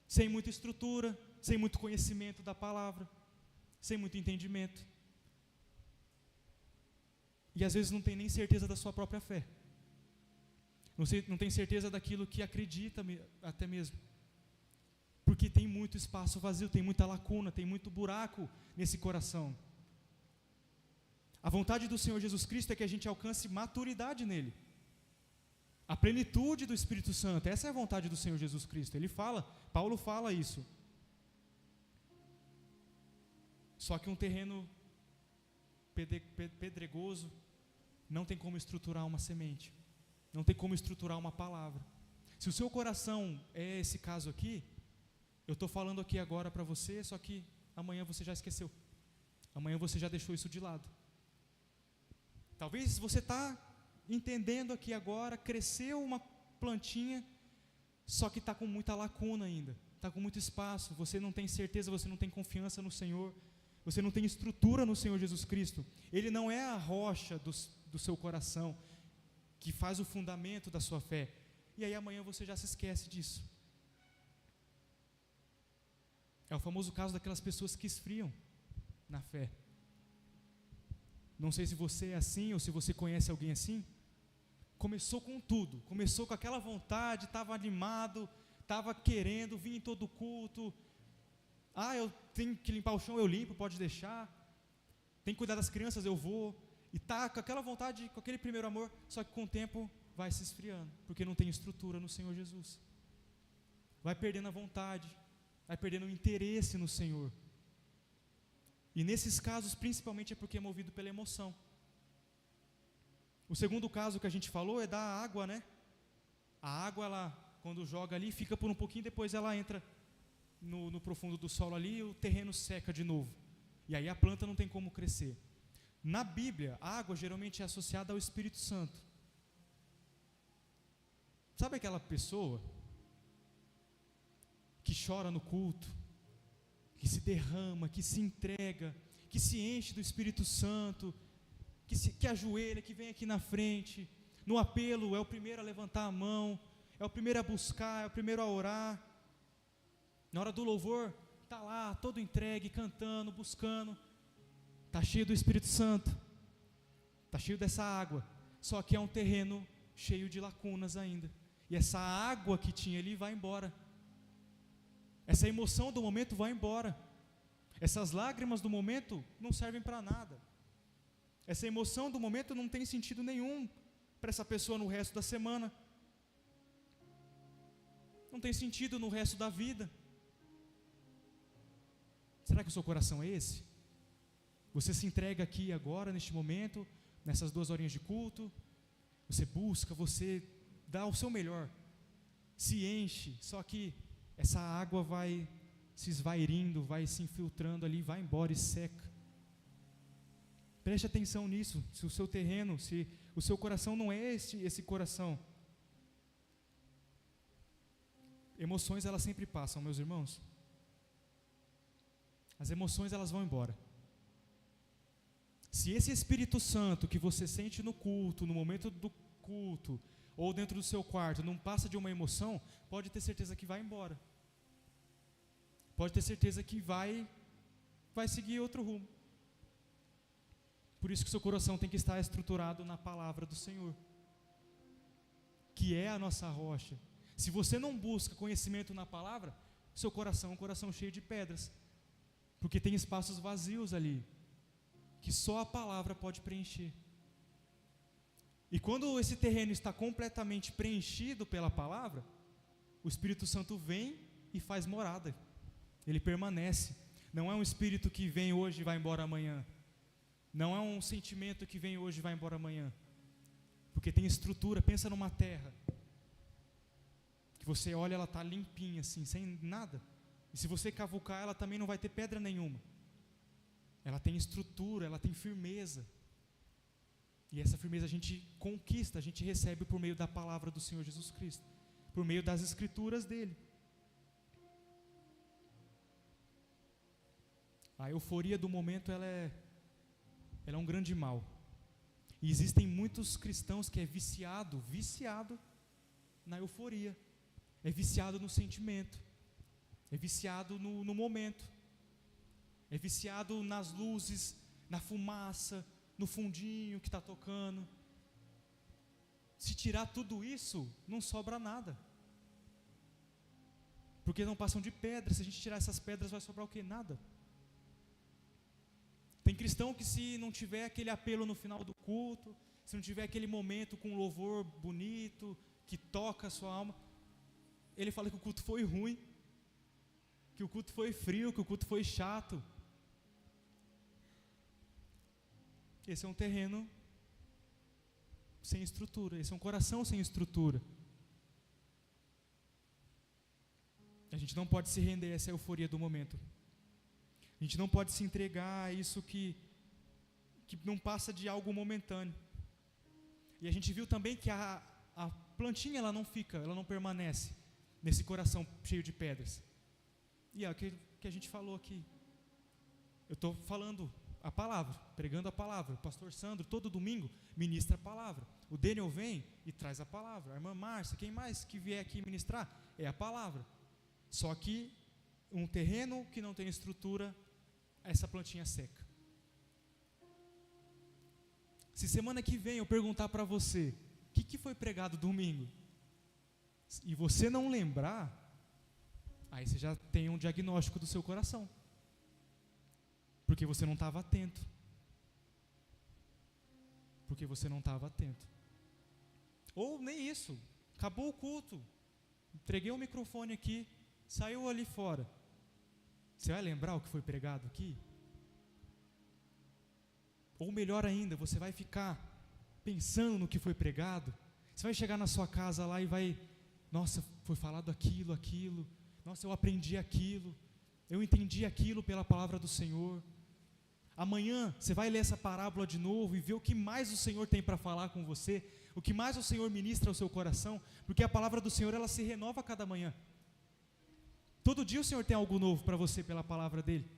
Sem muita estrutura, sem muito conhecimento da palavra, sem muito entendimento. E às vezes não tem nem certeza da sua própria fé. Não tem certeza daquilo que acredita até mesmo. Porque tem muito espaço vazio, tem muita lacuna, tem muito buraco nesse coração. A vontade do Senhor Jesus Cristo é que a gente alcance maturidade nele. A plenitude do Espírito Santo, essa é a vontade do Senhor Jesus Cristo. Paulo fala isso. Só que um terreno pedregoso não tem como estruturar uma semente. Não tem como estruturar uma palavra. Se o seu coração é esse caso aqui, eu estou falando aqui agora para você, só que amanhã você já esqueceu. Amanhã você já deixou isso de lado. Talvez você está entendendo aqui agora, cresceu uma plantinha, só que está com muita lacuna ainda, está com muito espaço, você não tem certeza, você não tem confiança no Senhor, você não tem estrutura no Senhor Jesus Cristo. Ele não é a rocha do seu coração, que faz o fundamento da sua fé, e aí amanhã você já se esquece disso. É o famoso caso daquelas pessoas que esfriam na fé. Não sei se você é assim ou se você conhece alguém assim. Começou com tudo, começou com aquela vontade, estava animado, estava querendo, vinha em todo culto. Eu tenho que limpar o chão, eu limpo, pode deixar. Tem que cuidar das crianças, eu vou. E está com aquela vontade, com aquele primeiro amor, só que com o tempo vai se esfriando, porque não tem estrutura no Senhor Jesus. Vai perdendo a vontade, vai perdendo o interesse no Senhor. E nesses casos, principalmente, é porque é movido pela emoção. O segundo caso que a gente falou é da água, né? A água, ela, quando joga ali, fica por um pouquinho, depois ela entra no profundo do solo ali e o terreno seca de novo. E aí a planta não tem como crescer. Na Bíblia, a água geralmente é associada ao Espírito Santo. Sabe aquela pessoa que chora no culto, que se derrama, que se entrega, que se enche do Espírito Santo, que ajoelha, que vem aqui na frente. No apelo é o primeiro a levantar a mão, é o primeiro a buscar, é o primeiro a orar. Na hora do louvor, está lá, todo entregue, cantando, buscando. Está cheio do Espírito Santo, está cheio dessa água, só que é um terreno cheio de lacunas ainda. E essa água que tinha ali vai embora. Essa emoção do momento vai embora. Essas lágrimas do momento não servem para nada. Essa emoção do momento não tem sentido nenhum para essa pessoa no resto da semana. Não tem sentido no resto da vida. Será que o seu coração é esse? Você se entrega aqui agora, neste momento, nessas 2 horinhas de culto, você busca, você dá o seu melhor, se enche, só que essa água vai se esvairindo, vai se infiltrando ali, vai embora e seca. Preste atenção nisso, se o seu terreno, se o seu coração não é esse coração. Emoções, elas sempre passam, meus irmãos. As emoções, elas vão embora. Se esse Espírito Santo que você sente no culto, no momento do culto, ou dentro do seu quarto, não passa de uma emoção, pode ter certeza que vai embora. Pode ter certeza que vai seguir outro rumo. Por isso que seu coração tem que estar estruturado na palavra do Senhor, que é a nossa rocha. Se você não busca conhecimento na palavra, seu coração é um coração cheio de pedras, porque tem espaços vazios ali, que só a palavra pode preencher. E quando esse terreno está completamente preenchido pela palavra, o Espírito Santo vem e faz morada. Ele permanece. Não é um espírito que vem hoje e vai embora amanhã. Não é um sentimento que vem hoje e vai embora amanhã. Porque tem estrutura. Pensa numa terra que você olha, ela está limpinha assim, sem nada. E se você cavucar, ela também não vai ter pedra nenhuma. Ela tem estrutura, ela tem firmeza. E essa firmeza a gente conquista, a gente recebe por meio da palavra do Senhor Jesus Cristo, por meio das escrituras dele. A euforia do momento, ela é um grande mal. E existem muitos cristãos que é viciado na euforia, é viciado no sentimento, é viciado no momento, é viciado nas luzes, na fumaça, no fundinho que está tocando. Se tirar tudo isso, não sobra nada, porque não passam de pedras. Se a gente tirar essas pedras, vai sobrar o quê? Nada. Tem cristão que, se não tiver aquele apelo no final do culto, se não tiver aquele momento com louvor bonito, que toca a sua alma, ele fala que o culto foi ruim, que o culto foi frio, que o culto foi chato. Esse é um terreno sem estrutura, esse é um coração sem estrutura. A gente não pode se render a essa euforia do momento. A gente não pode se entregar a isso que não passa de algo momentâneo. E a gente viu também que a plantinha, ela não permanece nesse coração cheio de pedras. E é o que a gente falou aqui. Eu estou falando a palavra, pregando a palavra. O pastor Sandro, todo domingo, ministra a palavra. O Daniel vem e traz a palavra. A irmã Márcia, quem mais que vier aqui ministrar, é a palavra. Só que um terreno que não tem estrutura, essa plantinha seca. Se semana que vem eu perguntar para você, o que foi pregado domingo? E você não lembrar, aí você já tem um diagnóstico do seu coração. Porque você não estava atento. Porque você não estava atento. Ou nem isso, acabou o culto, entreguei o microfone aqui, saiu ali fora. Você vai lembrar o que foi pregado aqui? Ou melhor ainda, você vai ficar pensando no que foi pregado? Você vai chegar na sua casa lá e vai, nossa, foi falado aquilo, nossa, eu aprendi aquilo, eu entendi aquilo pela palavra do Senhor. Amanhã você vai ler essa parábola de novo e ver o que mais o Senhor tem para falar com você, o que mais o Senhor ministra ao seu coração, porque a palavra do Senhor, ela se renova a cada manhã. Todo dia o Senhor tem algo novo para você pela palavra dele.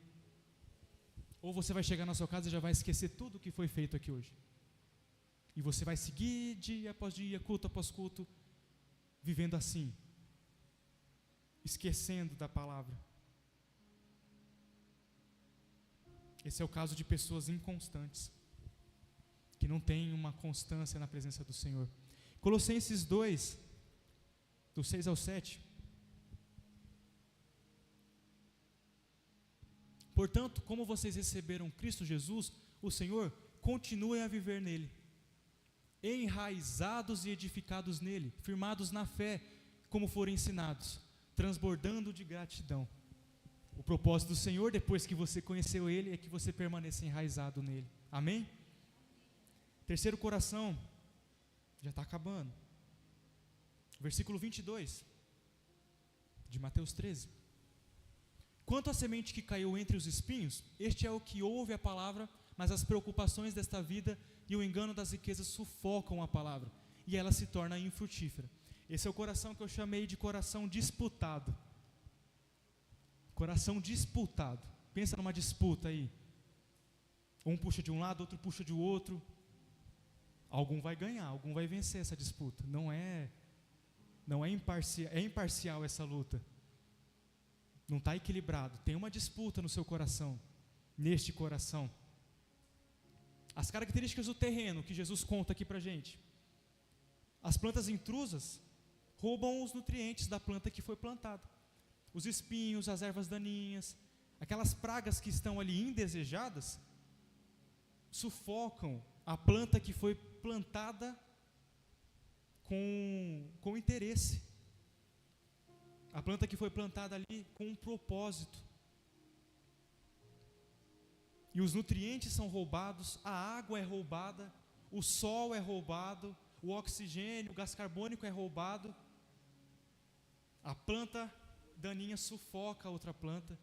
Ou você vai chegar na sua casa e já vai esquecer tudo o que foi feito aqui hoje. E você vai seguir dia após dia, culto após culto, vivendo assim, esquecendo da palavra. Esse é o caso de pessoas inconstantes, que não têm uma constância na presença do Senhor. Colossenses 2, do 6 ao 7. Portanto, como vocês receberam Cristo Jesus, o Senhor, continuem a viver nele, enraizados e edificados nele, firmados na fé, como foram ensinados, transbordando de gratidão. O propósito do Senhor, depois que você conheceu ele, é que você permaneça enraizado nele. Amém? Terceiro coração, já está acabando. Versículo 22, de Mateus 13. Quanto à semente que caiu entre os espinhos, este é o que ouve a palavra, mas as preocupações desta vida e o engano das riquezas sufocam a palavra, e ela se torna infrutífera. Esse é o coração que eu chamei de coração disputado. Coração disputado. Pensa numa disputa aí. Um puxa de um lado, outro puxa de outro. Algum vai ganhar, algum vai vencer essa disputa. Não é imparcial, é imparcial essa luta. Não está equilibrado. Tem uma disputa no seu coração, neste coração. As características do terreno que Jesus conta aqui para a gente. As plantas intrusas roubam os nutrientes da planta que foi plantada. Os espinhos, as ervas daninhas, aquelas pragas que estão ali indesejadas, sufocam a planta que foi plantada com interesse. A planta que foi plantada ali com um propósito. E os nutrientes são roubados, a água é roubada, o sol é roubado, o oxigênio, o gás carbônico é roubado. A planta daninha sufoca a outra planta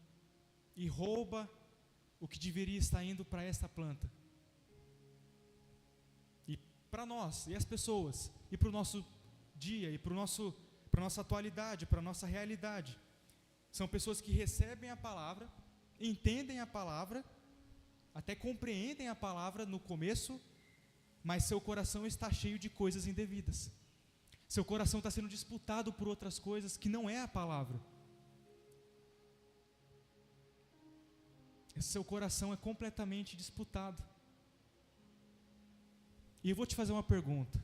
e rouba o que deveria estar indo para esta planta. E para nós, e as pessoas, e para o nosso dia, e para a nossa atualidade, para a nossa realidade, são pessoas que recebem a palavra, entendem a palavra, até compreendem a palavra no começo, mas seu coração está cheio de coisas indevidas. Seu coração está sendo disputado por outras coisas que não é a palavra. Seu coração é completamente disputado. E eu vou te fazer uma pergunta.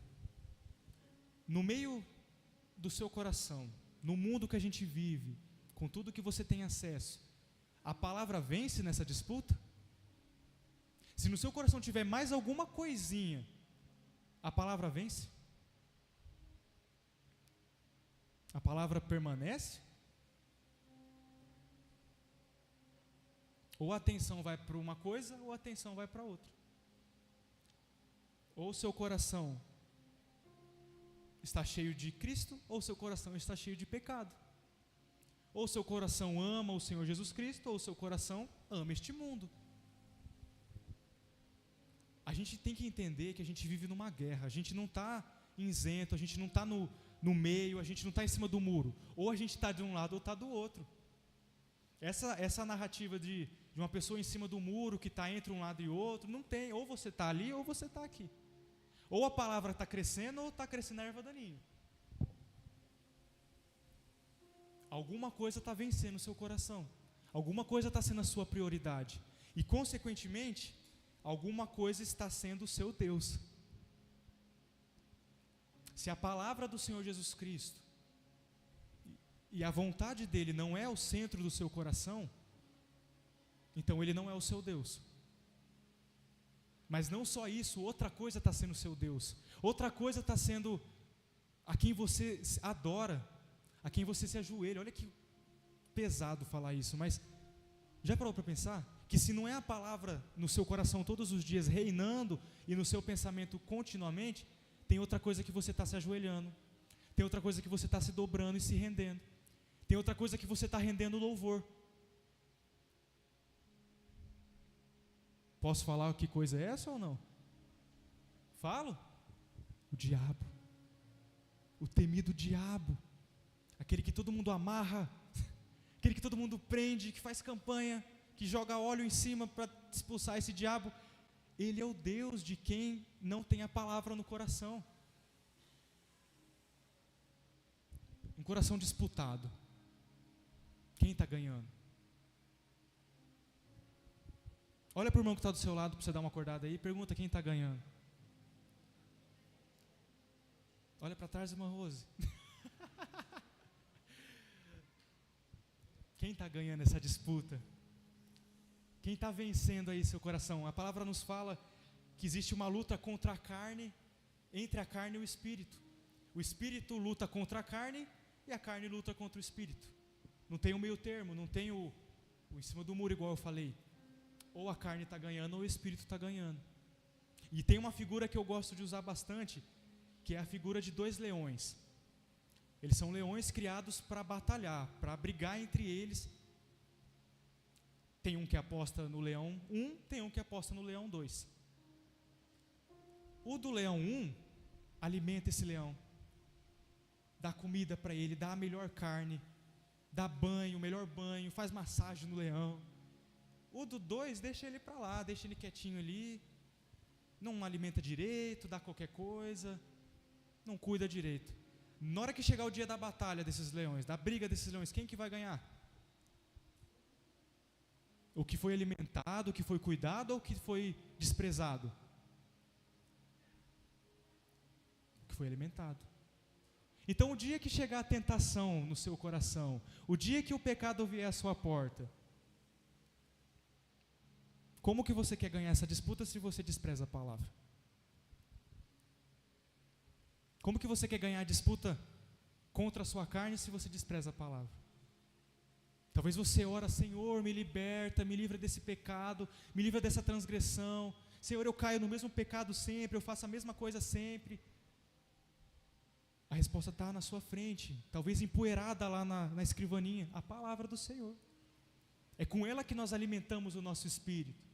No meio do seu coração, no mundo que a gente vive, com tudo que você tem acesso, a palavra vence nessa disputa? Se no seu coração tiver mais alguma coisinha, a palavra vence? A palavra permanece? Ou a atenção vai para uma coisa, ou a atenção vai para outra. Ou seu coração está cheio de Cristo, ou seu coração está cheio de pecado. Ou seu coração ama o Senhor Jesus Cristo, ou seu coração ama este mundo. A gente tem que entender que a gente vive numa guerra. A gente não está isento, a gente não está no meio, a gente não está em cima do muro. Ou a gente está de um lado ou está do outro. Essa narrativa de uma pessoa em cima do muro que está entre um lado e outro, não tem. Ou você está ali ou você está aqui. Ou a palavra está crescendo ou está crescendo a erva daninha. Alguma coisa está vencendo o seu coração. Alguma coisa está sendo a sua prioridade. E consequentemente, alguma coisa está sendo o seu Deus. Se a palavra do Senhor Jesus Cristo e a vontade dele não é o centro do seu coração, então ele não é o seu Deus. Mas não só isso, outra coisa está sendo o seu Deus. Outra coisa está sendo a quem você adora, a quem você se ajoelha. Olha que pesado falar isso, mas já parou para pensar? Que se não é a palavra no seu coração todos os dias reinando e no seu pensamento continuamente, tem outra coisa que você está se ajoelhando, tem outra coisa que você está se dobrando e se rendendo, tem outra coisa que você está rendendo louvor. Posso falar que coisa é essa ou não? Falo? O diabo, o temido diabo, aquele que todo mundo amarra, aquele que todo mundo prende, que faz campanha, que joga óleo em cima para expulsar esse diabo. Ele é o Deus de quem não tem a palavra no coração. Um coração disputado. Quem está ganhando? Olha para o irmão que está do seu lado, para você dar uma acordada aí, pergunta quem está ganhando. Olha para trás, irmã Rose. Quem está ganhando essa disputa? Quem está vencendo aí seu coração? A palavra nos fala que existe uma luta contra a carne, entre a carne e o espírito. O espírito luta contra a carne e a carne luta contra o espírito. Não tem o meio termo, não tem o em cima do muro, igual eu falei. Ou a carne está ganhando ou o espírito está ganhando. E tem uma figura que eu gosto de usar bastante, que é a figura de 2 leões. Eles são leões criados para batalhar, para brigar entre eles. Tem um que aposta no leão 1, tem um que aposta no leão 2. O do leão 1 alimenta esse leão, dá comida para ele, dá a melhor carne, dá banho, o melhor banho, faz massagem no leão. O do 2 deixa ele para lá, deixa ele quietinho ali, não alimenta direito, dá qualquer coisa, não cuida direito. Na hora que chegar o dia da batalha desses leões, da briga desses leões, quem que vai ganhar? O que foi alimentado, o que foi cuidado ou o que foi desprezado? O que foi alimentado. Então o dia que chegar a tentação no seu coração, o dia que o pecado vier à sua porta, como que você quer ganhar essa disputa se você despreza a palavra? Como que você quer ganhar a disputa contra a sua carne se você despreza a palavra? Talvez você ora, Senhor, me liberta, me livra desse pecado, me livra dessa transgressão. Senhor, eu caio no mesmo pecado sempre, eu faço a mesma coisa sempre. A resposta está na sua frente, talvez empoeirada lá na escrivaninha, a palavra do Senhor. É com ela que nós alimentamos o nosso espírito.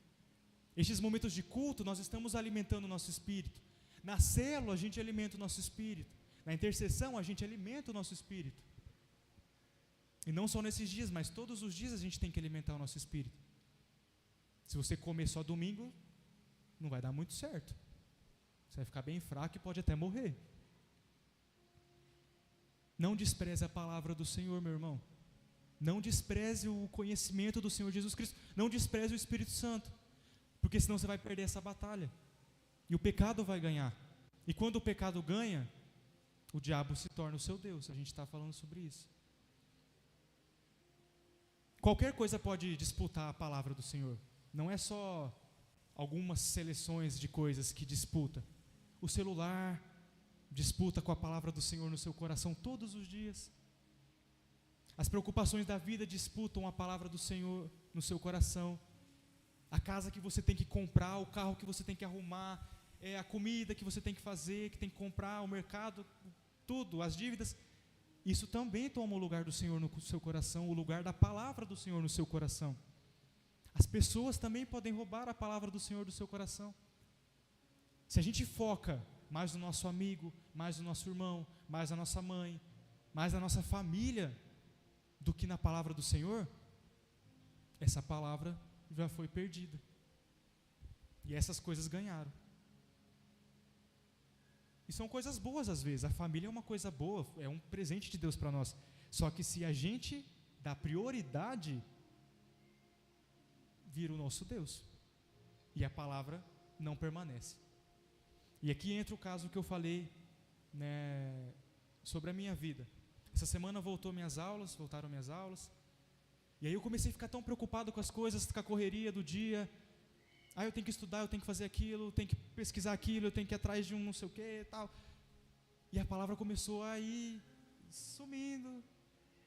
Estes momentos de culto, nós estamos alimentando o nosso espírito. Na célula, a gente alimenta o nosso espírito. Na intercessão, a gente alimenta o nosso espírito. E não só nesses dias, mas todos os dias a gente tem que alimentar o nosso espírito. Se você comer só domingo, não vai dar muito certo. Você vai ficar bem fraco e pode até morrer. Não despreze a palavra do Senhor, meu irmão. Não despreze o conhecimento do Senhor Jesus Cristo. Não despreze o Espírito Santo. Porque senão você vai perder essa batalha. E o pecado vai ganhar. E quando o pecado ganha, o diabo se torna o seu Deus. A gente está falando sobre isso. Qualquer coisa pode disputar a palavra do Senhor. Não é só algumas seleções de coisas que disputa. O celular disputa com a palavra do Senhor no seu coração todos os dias. As preocupações da vida disputam a palavra do Senhor no seu coração. A casa que você tem que comprar, o carro que você tem que arrumar, a comida que você tem que fazer, que tem que comprar, o mercado, tudo, as dívidas. Isso também toma o lugar do Senhor no seu coração, o lugar da palavra do Senhor no seu coração. As pessoas também podem roubar a palavra do Senhor do seu coração. Se a gente foca mais no nosso amigo, mais no nosso irmão, mais na nossa mãe, mais na nossa família, do que na palavra do Senhor, essa palavra já foi perdida. E essas coisas ganharam. E são coisas boas às vezes. A família é uma coisa boa, é um presente de Deus para nós. Só que se a gente dá prioridade, vira o nosso Deus. E a palavra não permanece. E aqui entra o caso que eu falei, né, sobre a minha vida. Essa semana voltaram minhas aulas. E aí eu comecei a ficar tão preocupado com as coisas, com a correria do dia. Eu tenho que estudar, eu tenho que fazer aquilo, eu tenho que pesquisar aquilo, eu tenho que ir atrás de um não sei o que e tal. E a palavra começou a ir sumindo.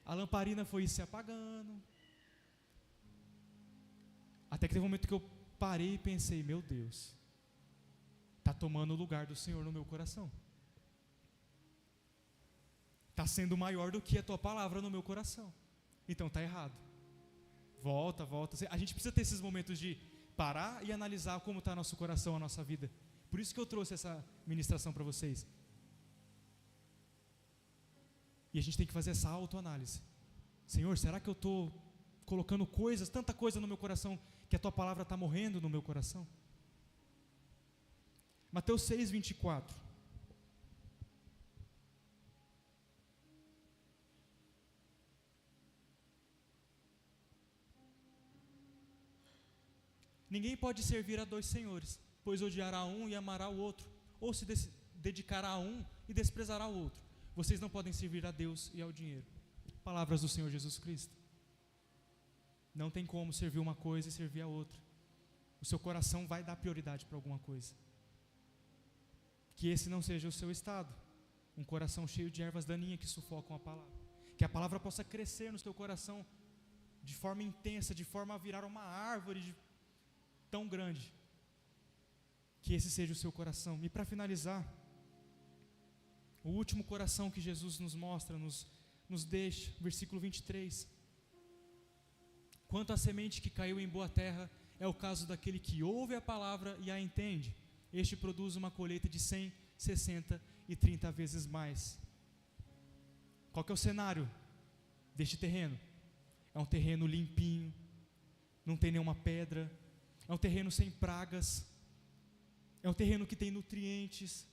A lamparina foi se apagando. Até que teve um momento que eu parei e pensei, meu Deus, está tomando o lugar do Senhor no meu coração. Está sendo maior do que a tua palavra no meu coração. Então está errado. Volta. A gente precisa ter esses momentos de parar e analisar como está nosso coração, a nossa vida. Por isso que eu trouxe essa ministração para vocês. E a gente tem que fazer essa autoanálise. Senhor, será que eu estou colocando coisas, tanta coisa no meu coração, que a tua palavra está morrendo no meu coração? Mateus 6, 24. Ninguém pode servir a dois senhores, pois odiará um e amará o outro, ou se dedicará a um e desprezará o outro. Vocês não podem servir a Deus e ao dinheiro. Palavras do Senhor Jesus Cristo. Não tem como servir uma coisa e servir a outra. O seu coração vai dar prioridade para alguma coisa. Que esse não seja o seu estado. Um coração cheio de ervas daninhas que sufocam a palavra. Que a palavra possa crescer no seu coração de forma intensa, de forma a virar uma árvore tão grande. Que esse seja o seu coração. E para finalizar, o último coração que Jesus nos mostra, nos deixa, versículo 23. Quanto à semente que caiu em boa terra, é o caso daquele que ouve a palavra e a entende. Este produz uma colheita de 100, 60 e 30 vezes mais. Qual que é o cenário deste terreno? É um terreno limpinho, não tem nenhuma pedra, é um terreno sem pragas, é um terreno que tem nutrientes,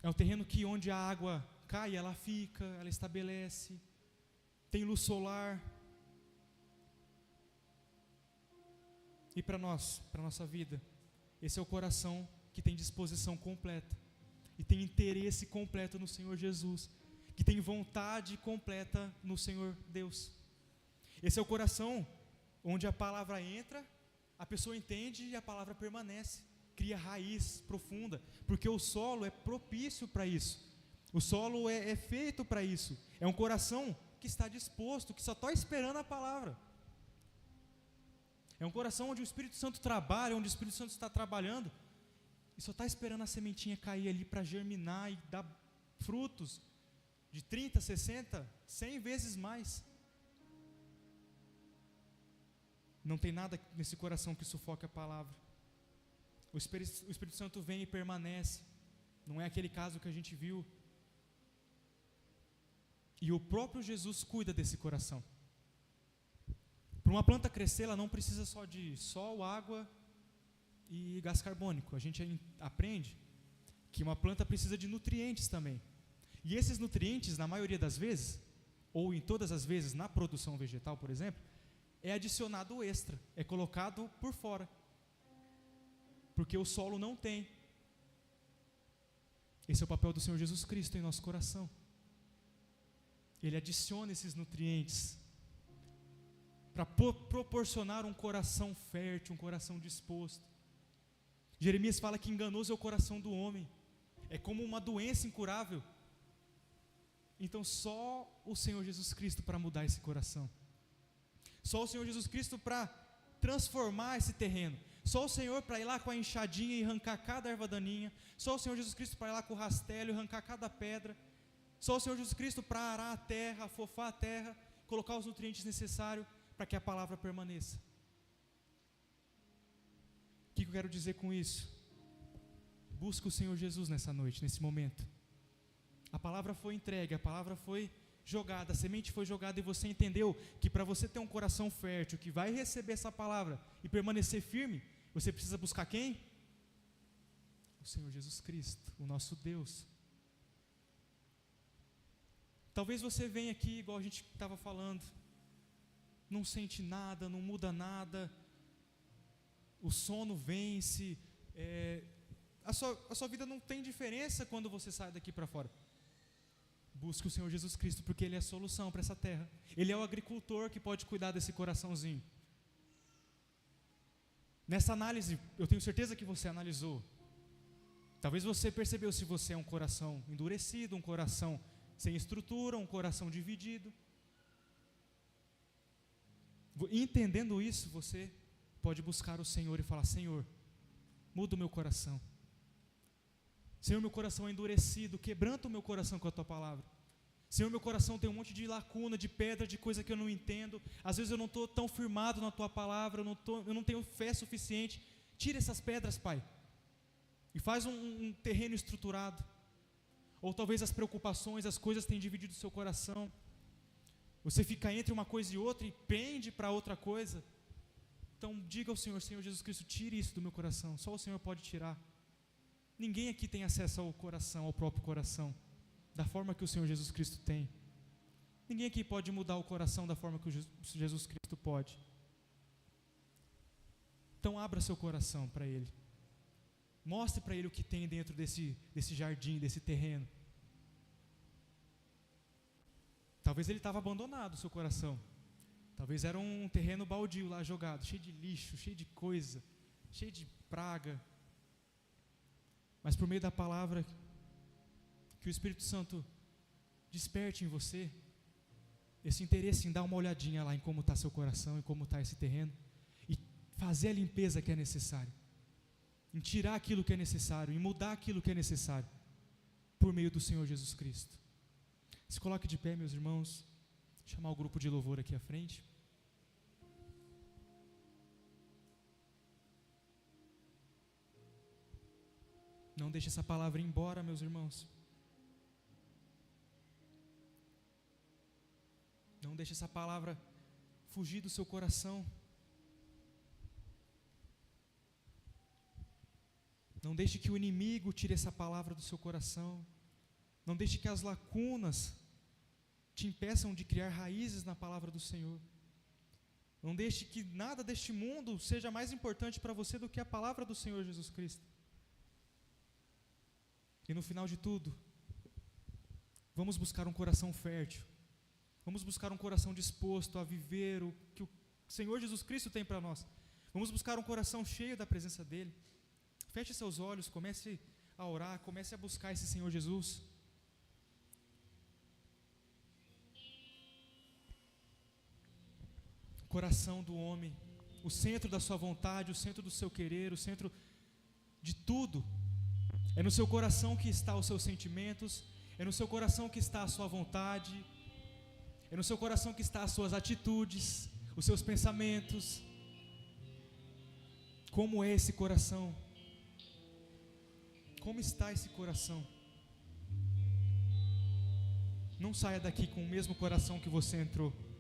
é um terreno que onde a água cai, ela fica, ela estabelece, tem luz solar. E para nós, para a nossa vida, esse é o coração que tem disposição completa, e tem interesse completo no Senhor Jesus, que tem vontade completa no Senhor Deus. Esse é o coração onde a palavra entra, a pessoa entende e a palavra permanece, cria raiz profunda, porque o solo é propício para isso, o solo é feito para isso, é um coração que está disposto, que só está esperando a palavra. É um coração onde o Espírito Santo trabalha, onde o Espírito Santo está trabalhando, e só está esperando a sementinha cair ali para germinar e dar frutos de 30, 60, 100 vezes mais. Não tem nada nesse coração que sufoque a palavra. O Espírito Santo vem e permanece. Não é aquele caso que a gente viu. E o próprio Jesus cuida desse coração. Para uma planta crescer, ela não precisa só de sol, água e gás carbônico. A gente aprende que uma planta precisa de nutrientes também. E esses nutrientes, na maioria das vezes, ou em todas as vezes na produção vegetal, por exemplo, é adicionado extra, é colocado por fora, porque o solo não tem. Esse é o papel do Senhor Jesus Cristo em nosso coração. Ele adiciona esses nutrientes para proporcionar um coração fértil, um coração disposto. Jeremias fala que enganoso é o coração do homem, é como uma doença incurável. Então só o Senhor Jesus Cristo para mudar esse coração, só o Senhor Jesus Cristo para transformar esse terreno, só o Senhor para ir lá com a enxadinha e arrancar cada erva daninha, só o Senhor Jesus Cristo para ir lá com o rastelo e arrancar cada pedra, só o Senhor Jesus Cristo para arar a terra, afofar a terra, colocar os nutrientes necessários para que a palavra permaneça. O que eu quero dizer com isso? Busca o Senhor Jesus nessa noite, nesse momento. A palavra foi entregue, a palavra foi jogada, a semente foi jogada e você entendeu que para você ter um coração fértil, que vai receber essa palavra e permanecer firme, você precisa buscar quem? O Senhor Jesus Cristo, o nosso Deus. Talvez você venha aqui, igual a gente estava falando, não sente nada, não muda nada, o sono vence, a sua vida não tem diferença quando você sai daqui para fora. Busque o Senhor Jesus Cristo, porque Ele é a solução para essa terra. Ele é o agricultor que pode cuidar desse coraçãozinho. Nessa análise, eu tenho certeza que você analisou. Talvez você percebeu se você é um coração endurecido, um coração sem estrutura, um coração dividido. Entendendo isso, você pode buscar o Senhor e falar: Senhor, muda o meu coração. Senhor, meu coração é endurecido, quebranta o meu coração com a Tua palavra. Senhor, meu coração tem um monte de lacuna, de pedra, de coisa que eu não entendo. Às vezes eu não estou tão firmado na Tua palavra, eu não tenho fé suficiente. Tira essas pedras, Pai, e faz um terreno estruturado. Ou talvez as preocupações, as coisas tenham dividido o seu coração. Você fica entre uma coisa e outra e pende para outra coisa. Então diga ao Senhor: Senhor Jesus Cristo, tire isso do meu coração. Só o Senhor pode tirar. Ninguém aqui tem acesso ao coração, ao próprio coração, da forma que o Senhor Jesus Cristo tem. Ninguém aqui pode mudar o coração da forma que o Jesus Cristo pode. Então abra seu coração para Ele. Mostre para Ele o que tem dentro desse jardim, desse terreno. Talvez ele estava abandonado, o seu coração. Talvez era um terreno baldio lá jogado, cheio de lixo, cheio de coisa, cheio de praga. Mas por meio da palavra, que o Espírito Santo desperte em você esse interesse em dar uma olhadinha lá em como está seu coração, em como está esse terreno, e fazer a limpeza que é necessária, em tirar aquilo que é necessário, em mudar aquilo que é necessário, por meio do Senhor Jesus Cristo. Se coloque de pé, meus irmãos. Chamar o grupo de louvor aqui à frente. Não deixe essa palavra ir embora, meus irmãos. Não deixe essa palavra fugir do seu coração. Não deixe que o inimigo tire essa palavra do seu coração. Não deixe que as lacunas te impeçam de criar raízes na palavra do Senhor. Não deixe que nada deste mundo seja mais importante para você do que a palavra do Senhor Jesus Cristo. E no final de tudo, vamos buscar um coração fértil. Vamos buscar um coração disposto a viver o que o Senhor Jesus Cristo tem para nós. Vamos buscar um coração cheio da presença dEle. Feche seus olhos, comece a orar, comece a buscar esse Senhor Jesus. Coração do homem, o centro da sua vontade, o centro do seu querer, o centro de tudo. É no seu coração que está os seus sentimentos, é no seu coração que está a sua vontade, é no seu coração que está as suas atitudes, os seus pensamentos. Como é esse coração? Como está esse coração? Não saia daqui com o mesmo coração que você entrou.